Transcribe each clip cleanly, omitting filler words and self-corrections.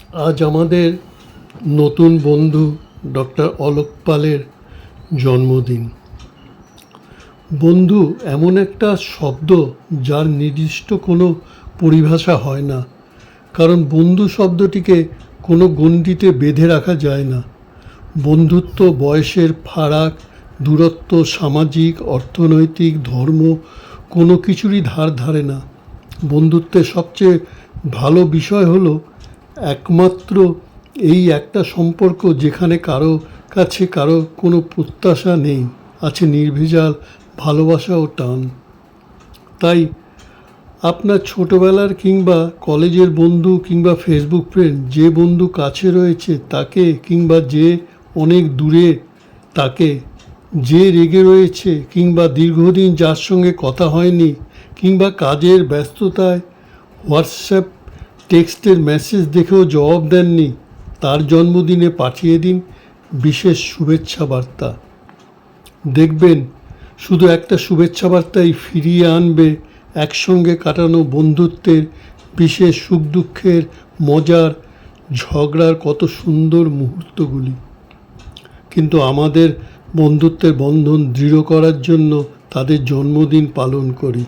আজ আমাদের নতুন বন্ধু ডক্টর অলোক পালের জন্মদিন। বন্ধু এমন একটা শব্দ যার নির্দিষ্ট কোনো পরিভাষা হয় না, কারণ বন্ধু শব্দটিকে কোনো গণ্ডিতে বেঁধে রাখা যায় না। বন্ধুত্ব বয়সের ফারাক, দূরত্ব, সামাজিক, অর্থনৈতিক, ধর্ম কোনো কিছুরই ধার ধারে না। বন্ধুত্বের সবচেয়ে ভালো বিষয় হলো একমাত্র এই একটা সম্পর্ক যেখানে কারো কাছে কারো কোনো প্রত্যাশা নেই, আছে নির্ভেজাল ভালোবাসা ও টান। তাই আপনার ছোটোবেলার কিংবা কলেজের বন্ধু কিংবা ফেসবুক ফ্রেন্ড, যে বন্ধু কাছে রয়েছে তাকে, কিংবা যে অনেক দূরে তাকে, যে রেগে রয়েছে কিংবা দীর্ঘদিন যার সঙ্গে কথা হয়নি কিংবা কাজের ব্যস্ততায় হোয়াটসঅ্যাপ টেক্সটের মেসেজ দেখেও জবাব দেননি, তার জন্মদিনে পাঠিয়ে দিন বিশেষ শুভেচ্ছা বার্তা। দেখবেন শুধু একটা শুভেচ্ছা বার্তাই ফিরিয়ে আনবে একসঙ্গে কাটানো বন্ধুত্বের বিশেষ সুখ দুঃখের, মজার, ঝগড়ার কত সুন্দর মুহূর্তগুলি। কিন্তু আমাদের বন্ধুত্বের বন্ধন দৃঢ় করার জন্য তাদের জন্মদিন পালন করি।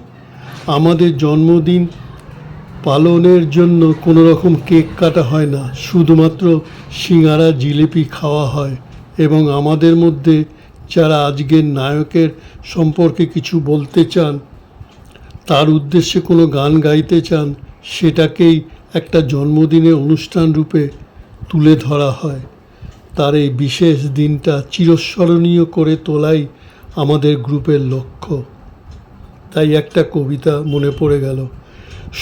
আমাদের জন্মদিন পালনের জন্য কোনো রকম কেক কাটা হয় না, শুধুমাত্র সিঙারা জিলিপি খাওয়া হয় এবং আমাদের মধ্যে যারা আজকের নায়কের সম্পর্কে কিছু বলতে চান, তার উদ্দেশ্যে কোনো গান গাইতে চান, সেটাকেই একটা জন্মদিনের অনুষ্ঠান রূপে তুলে ধরা হয়। তার এই বিশেষ দিনটা চিরস্মরণীয় করে তোলাই আমাদের গ্রুপের লক্ষ্য। তাই একটা কবিতা মনে পড়ে গেল।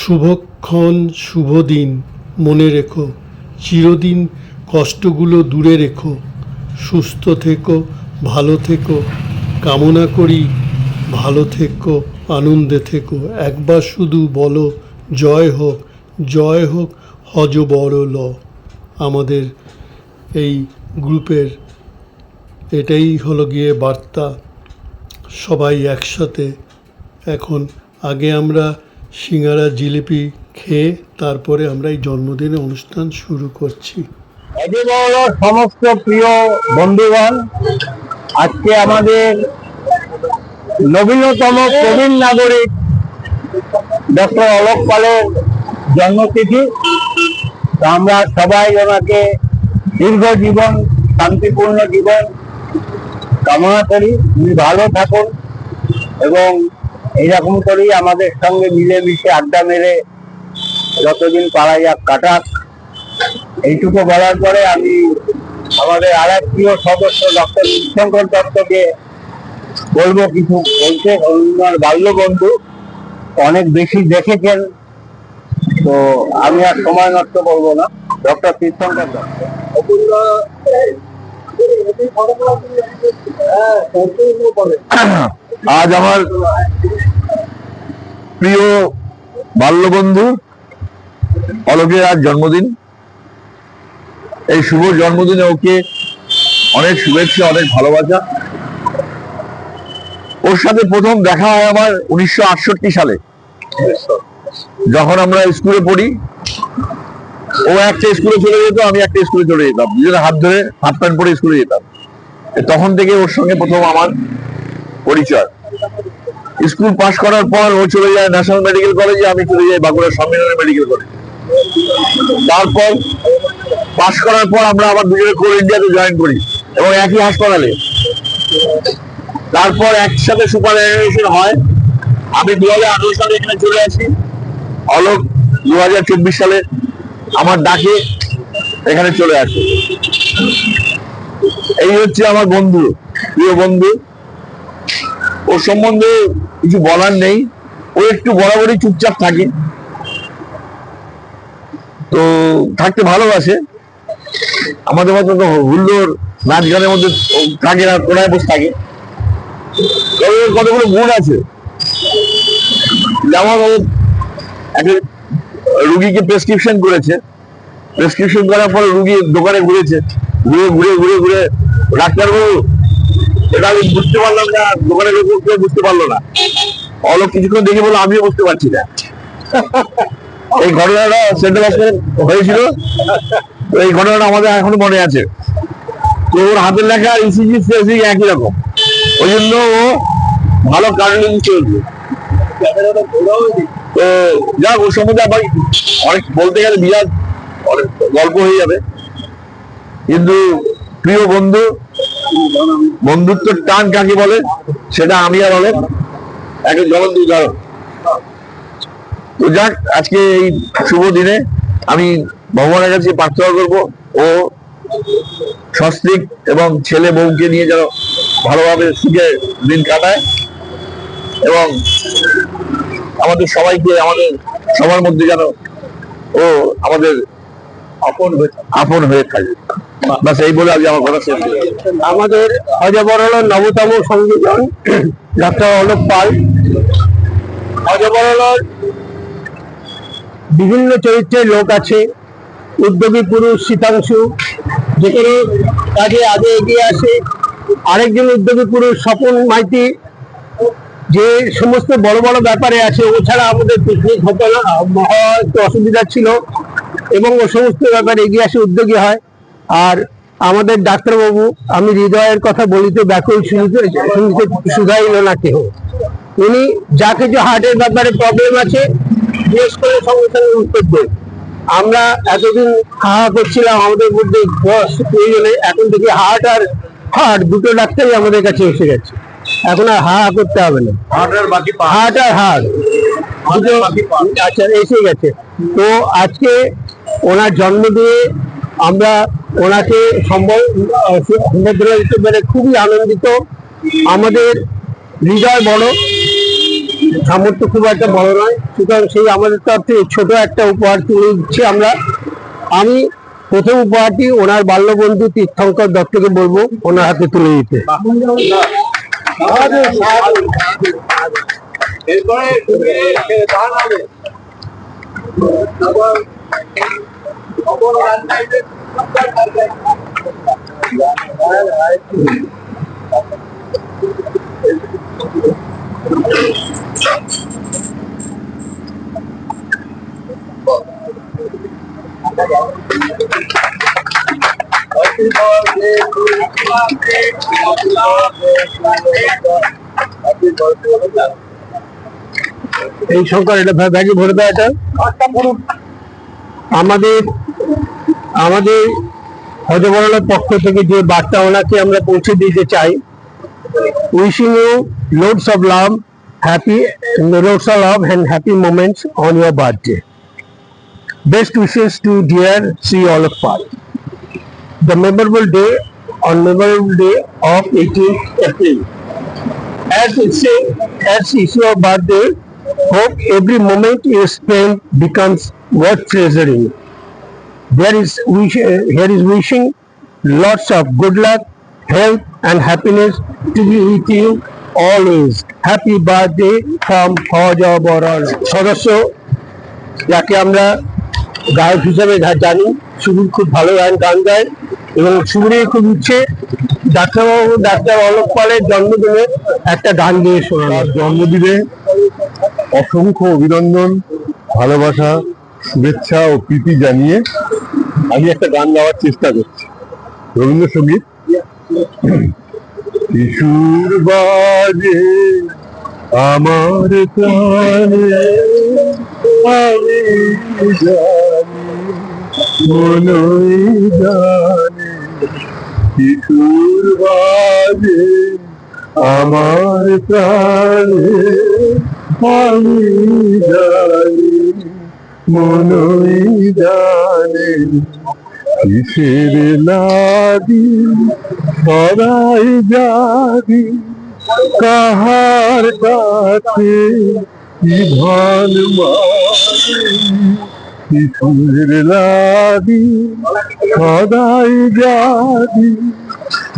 শুভক্ষণ শুভ দিন মনে রেখো, চিরদিন কষ্টগুলো দূরে রেখো, সুস্থ থেকো, ভালো থেকো, কামনা করি ভালো থেকো, আনন্দে থেকো, একবার শুধু বলো জয় হোক, জয় হোক হজ বড় ল। আমাদের এই গ্রুপের এটাই হলো গিয়ে বার্তা। সবাই একসাথে এখন, আগে আমরা সিঙ্গারা জিলিপি খেয়ে তারপরে আমরা এই জন্মদিনের অনুষ্ঠান শুরু করছি। সমস্ত প্রিয় বন্ধুগণ, আজকে আমাদের নবীনতম প্রবীণ নাগরিক ডক্টর অলোক পালের জন্মতিথি। আমরা সবাই ওনাকে দীর্ঘ জীবন, শান্তিপূর্ণ জীবন কামনা করি। উনি ভালো থাকুন এবং এইরকম করেই আমাদের সঙ্গে মিলেমিশে আড্ডা মেরে যতদিন পারা যাক কাটাক। এইটুকু বলার পরে আমি আমাদের আর এক প্রিয় সদস্য ডক্টর শিবশঙ্কর দত্তকে বলবো কিছু বলতে। ওনার বাল্য বন্ধু, অনেক বেশি দেখেছেন, তো আমি আর সময় নষ্ট করবো না। ডক্টর শিবশঙ্কর দত্ত। আজ আমার প্রিয় বাল্য বন্ধু অলোকের আজ জন্মদিন। এই শুভ জন্মদিনে ওকে অনেক শুভেচ্ছা, অনেক ভালোবাসা। ওর সাথে প্রথম দেখা হয় আমার 1968 সালে, যখন আমরা স্কুলে পড়ি। ও একটা স্কুলে চলে যেত, আমি একটা স্কুলে চলে যেতাম, দুজনে হাত ধরে হাফ প্যান্ট পরে স্কুলে যেতাম। তখন থেকে ওর সঙ্গে প্রথম আমার পরিচয়। স্কুল পাশ করার পর ও চলে যায় ন্যাশনাল মেডিকেল কলেজে, আমি চলে যাই বাঁকুড়া সম্মিলনী মেডিকেল কলেজে। তারপর পাশ করার পর আমরা আবার দুজনে কোর ইন্ডিয়াতে জয়েন করি এবং একই হাসপাতালে। তারপর একসাথে সুপারঅ্যানুয়েশন হয়। আমি 2018 সালে এখানে চলে আসি। অলোক 2024 সালে আমার ডাকে এখানে চলে আসে। এই হচ্ছে আমার বন্ধু, প্রিয় বন্ধু। ওর সম্বন্ধে কিছু বলার নেই। ও একটু বরাবরই চুপচাপ থাকে, তো থাকতে ভালোবাসে। আমাদের মতো তো হুল্লোর নাচ গানের মধ্যে থাকে না, কোনায় বসে থাকে। তবে কতগুলো গুণ আছে, যেমন ও একটা রুগীকে প্রেসক্রিপশন করেছে। প্রেসক্রিপশন করার পরে রুগীর দোকানে ঘুরেছে, ঘুরে ঘুরে ঘুরে ঘুরে ডাক্তারবাবু এটা আমি বুঝতে পারলাম না, দোকানের লোক বুঝতে পারলো না। অলোক কিছুক্ষণ দেখে বললো আমিও বুঝতে পারছি না। এই ঘটনাটা সেন্ট্রাল হসপিটাল হয়েছিল। এই ঘটনাটা আমাদের এখনো মনে আছে। তো ওর হাতের লেখা ইসিজি সিএসি একই রকম, ওই জন্য ও ভালো কার্ডিওলজি চলছে। তো যাক, ওর সম্বন্ধে আবার অনেক বলতে গেলে বিরাট অনেক গল্প হয়ে যাবে, কিন্তু প্রিয় বন্ধু, বন্ধুত্বের টান কাকে বলে সেটা আমি আর অনেক একটা জ্বলন্ত উদাহরণ। তো যাক, আজকে এই শুভ দিনে আমি ভগবানের কাছে প্রার্থনা করবো ও সস্ত্রীক এবং ছেলে বউকে নিয়ে যেন ভালোভাবে সুখে দিন কাটায় এবং আমাদের সবাইকে, আমাদের সবার মধ্যে যেন ও আমাদের আপন হয়ে থাকে। বাস এই বলে আজ আমার কথা শেষ। আমাদের হজবরল নবতম সংযোজন ডক্টর অলোক পাল। হজবরল বিভিন্ন চরিত্রের লোক আছে, উদ্যোগী পুরুষ শীতাংশু যে কোনো কাজে আগে এগিয়ে আসে। আরেকজন উদ্যোগী পুরুষ স্বপন মাইতি, যে সমস্ত বড় বড় ব্যাপারে আছে। ও ছাড়া আমাদের পিকনিক হতো না, হওয়া একটু অসুবিধা ছিল, এবং ও সমস্ত ব্যাপারে এগিয়ে আসে, উদ্যোগী হয়। আর আমাদের ডাক্তারবাবু, আমি হৃদয়ের কথা বলিতে ব্যাকুল, শুনিতে শুধাইল না কেহ। উনি যা কিছু হার্টের ব্যাপারে প্রবলেম আছে জিজ্ঞেস করে সঙ্গে সঙ্গে উত্তর দেন। আমরা এতদিন হাহা করছিলাম আমাদের মধ্যে প্রয়োজনে, এখন থেকে হার্ট আর হার্ট দুটো ডাক্তারই আমাদের কাছে এসে গেছে। এখন আর হাহা করতে হবে না, হার্ট আর হার্ট দুটো আচ্ছা এসে গেছে। তো আজকে ওনার জন্মদিনে আমরা ওনাকে সম্বোধনা দিতে পেরে খুবই আনন্দিত। আমাদের হৃদয় বড়, সামর্থ্য খুব একটা বড় নয়, সুতরাং সেই আমাদের তরফ থেকে ছোট একটা উপহার তুলে দিচ্ছি আমরা। আমি প্রথম উপহারটি ওনার বাল্যবন্ধু তীর্থঙ্কর দত্তকে বলবো ওনার হাতে তুলে দিতে। এই শঙ্কর, এটা ব্যাগে ভরে দেয়। এটা আমাদের আমাদের হজবরলের পক্ষ থেকে যে বার্তা ওনাকে আমরা পৌঁছে দিতে চাই, wishing you loads of love, and happy moments on your birthday. Best wishes to dear Sri Olok Pal. The memorable day of 18th April. As it's your birthday, hope every moment you spend becomes worth treasuring. Here is wishing lots of good luck, health and happiness to be with you always. Happy birthday from হজবরল। সদস্য যাকে আমরা গায়ক হিসেবে জানি, সুবীর খুব ভালো গান গায় এবং সুবীরের খুব ইচ্ছে ডাক্তার অলোক পালের জন্মদিনে একটা গান দিয়ে শোনানোর। জন্মদিনে অসংখ্য অভিনন্দন, ভালোবাসা, শুভেচ্ছা ও প্রীতি জানিয়ে আমি একটা গান গাওয়ার চেষ্টা করছি, রবীন্দ্রসঙ্গীত। কিশোর বাজে আমার প্রাণে, আমি জানি মনই জানে। কিশোর বাজে আমার প্রাণে, আমি জানি মনই জানে। কিসের লাগি সদাই জানি, কাহার কাছে কি ধন মানি। কিসের লাগি সদাই জানি,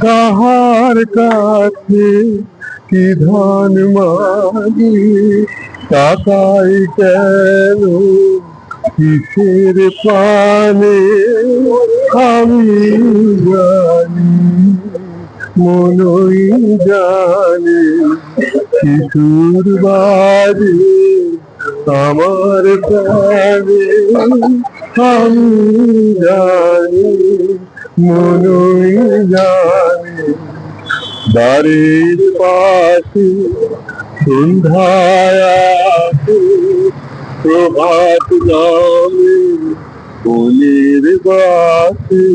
কাহার কাছে কি ধন মানি। টাকাই কেন কিসের পানে, আমি জানি মনই জানে। কিশোর বাজে আমার প্রাণে আমি জানি, মনই জানে, দ্বারের পাশে সন্ধ্যায় আসে, প্রভাত নামে ফুলের বাসে,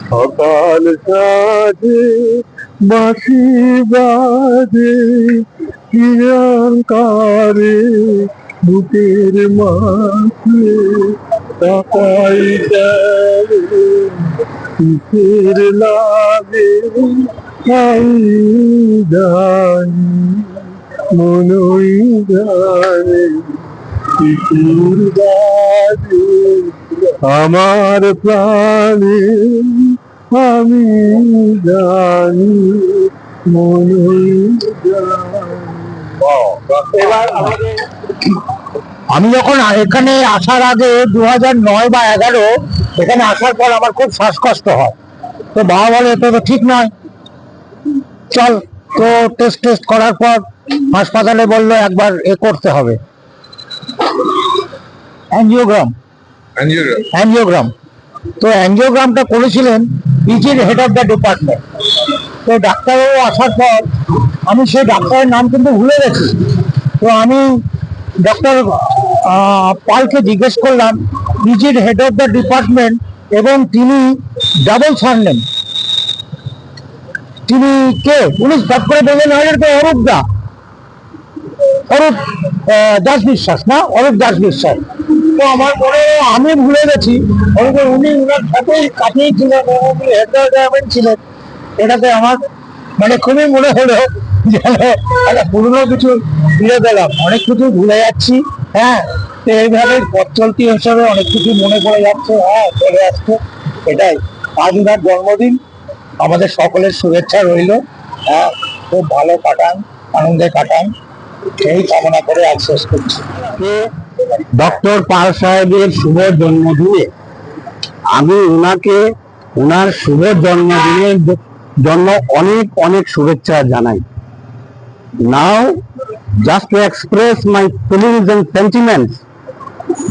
সকাল সাজে বাঁশি বাজে, কিরণকারে বুকের মাঝে, তাকাই যাবে কিসের লাগে, আমি জানি, মনই জানে, কিসের বাজে আমার প্রাণে, আমি জানি, মনই জানি। আমি যখন এখানে আসার আগে 2009 বা 11 এখানে আসার পর আমার খুব শ্বাসকষ্ট হয়, তো বাবা বলে এটা তো ঠিক নয়, চল। তো টেস্ট করার পর হাসপাতালে বললো একবার করতে হবে, অ্যাঞ্জিওগ্রাম। তো অ্যাঞ্জিওগ্রামটা করেছিলেন পিজির হেড অফ দ্য ডিপার্টমেন্ট। তো ডাক্তারবাবু আসার পর আমি সেই ডাক্তারের নাম কিন্তু ভুলে গেছি। তো আমি ডক্টর পালকে জিজ্ঞেস করলাম পিজির হেড অফ দ্য ডিপার্টমেন্ট, এবং তিনি ডাবল সারনেম, তিনি কে? উনি ফট করে বললেন তো অরূপ দা, অরূপ দাস বিশ্বাস, না অরূপ দাস বিশ্বাস। তো আমার মনে আমি ভুলে গেছি, উনি ওনার সাথেই কাছেই ছিলেন, হেড ছিলেন। এটাতে আমার মানে খুবই মনে হলো যে একটা পুরনো কিছু ফিরে পেলাম, অনেক কিছু ভুলে যাচ্ছি। হ্যাঁ, তো এইভাবে পথ চলতি হিসাবে অনেক কিছু মনে পড়ে যাচ্ছে, হ্যাঁ চলে আসছে। এটাই আজ ওনার জন্মদিন, আমাদের সকলের শুভেচ্ছা রইল। হ্যাঁ, খুব ভালো কাটান, আনন্দে কাটান, সেই কামনা করে আজ শেষ করছি। ডক্টর পাল সাহেবের শুভ জন্মদিনে আমি ওনাকে ওনার শুভ জন্মদিনের জন্য অনেক অনেক শুভেচ্ছা জানাই। নাও just to express my feelings and sentiments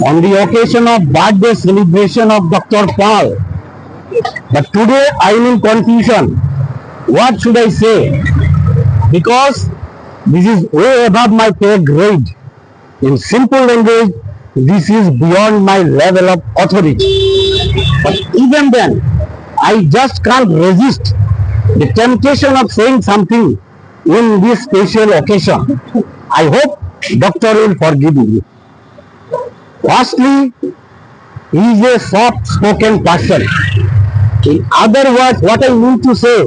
on the occasion of birthday celebration of Dr. Pal, but today I am in confusion. What should I say? Because this is way above my pay grade. In simple language, this is beyond my level of authority. But even then, I just can't resist the temptation of saying something in this special occasion. I hope doctor will forgive me. Firstly, he is a soft-spoken person. In other words, what I mean to say,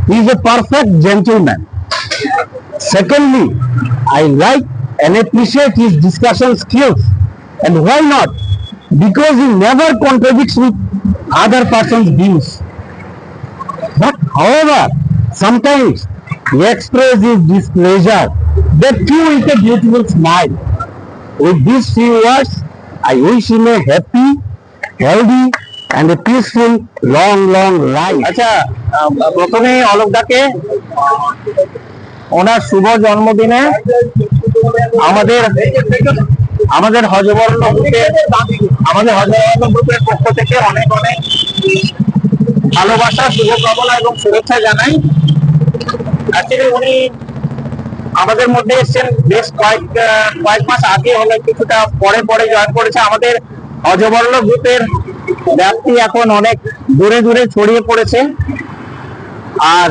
he is a perfect gentleman. Secondly, I like and appreciate his discussion skills. And why not? Because he never contradicts with other person's views. But however, sometimes he expresses his displeasure, that too with a beautiful smile. With these few words, I wish him a happy, healthy and a peaceful long life. আচ্ছা, প্রথমে অলোকদাকে ওনার শুভ জন্মদিনে আমাদের হজবর্ণ গ্রুপের পক্ষ থেকে অনেক অনেক ভালোবাসা, শুভকামনা এবং শুভেচ্ছা জানাই। অ্যাকচুয়ালি উনি আমাদের মধ্যে এসেছেন বেশ কয়েক মাস আগে, হলে কিছুটা পরে জয়েন করেছে। আমাদের হজবর্ণ গ্রুপের ব্যাপ্তি এখন অনেক দূরে ছড়িয়ে পড়েছে। আর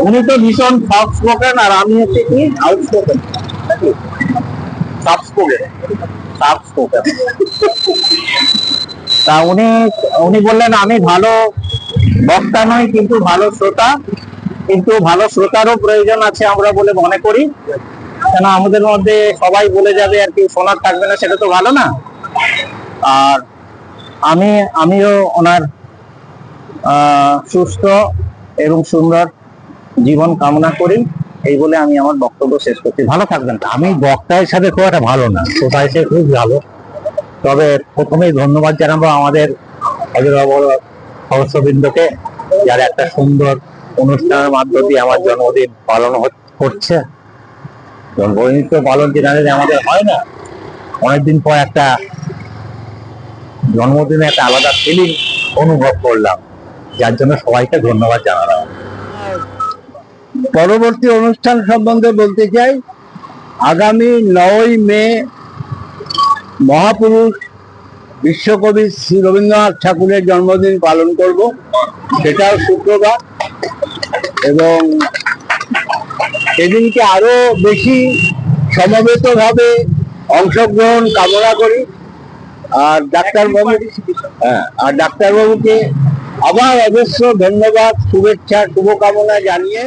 উনি তো ভীষণ সফট স্পোকেন, আর আমি হচ্ছে কি আউটস্পোকেন, তা উনি বললেন আমি ভালো বক্তা নই, কিন্তু ভালো শ্রোতা, কিন্তু ভালো শ্রোতারও প্রয়োজন আছে আমরা বলে মনে করি। কেন আমাদের মধ্যে সবাই বলে যাবে আর কি শোনার থাকবে না, সেটা তো ভালো না। আর আমিও ওনার সুস্থ এবং সুন্দর জীবন কামনা করি, এই বলে আমি আমার বক্তব্য শেষ করছি। ভালো থাকবেন। আমি বক্তা হিসাবে খুব একটা ভালো না, শ্রোতা হিসেবে খুব ভালো। তবে প্রথমেই ধন্যবাদ জানাবো আমাদের সদস্যবৃন্দকে, যারা একটা সুন্দর অনুষ্ঠানের মাধ্য দিয়ে আমার জন্মদিন পালন করছে। জন্মদিন তো পালন জেনারেলি আমাদের হয় না, অনেকদিন পর একটা জন্মদিনে একটা আলাদা ফিলিং অনুভব করলাম, যার জন্য সবাইকে ধন্যবাদ জানালাম। পরবর্তী অনুষ্ঠান সম্বন্ধে বলতে চাই, আগামী 9ই মে মহাপুরুষ বিশ্বকবি শ্রী রবীন্দ্রনাথ ঠাকুরের জন্মদিন পালন করব, সেটাও শুক্রবার, এবং সেদিনকে আরো বেশি সমবেতভাবে অংশগ্রহণ কামনা করি। আর ডাক্তারবাবুকে আবার অজস্র ধন্যবাদ, শুভেচ্ছা, শুভকামনা জানিয়ে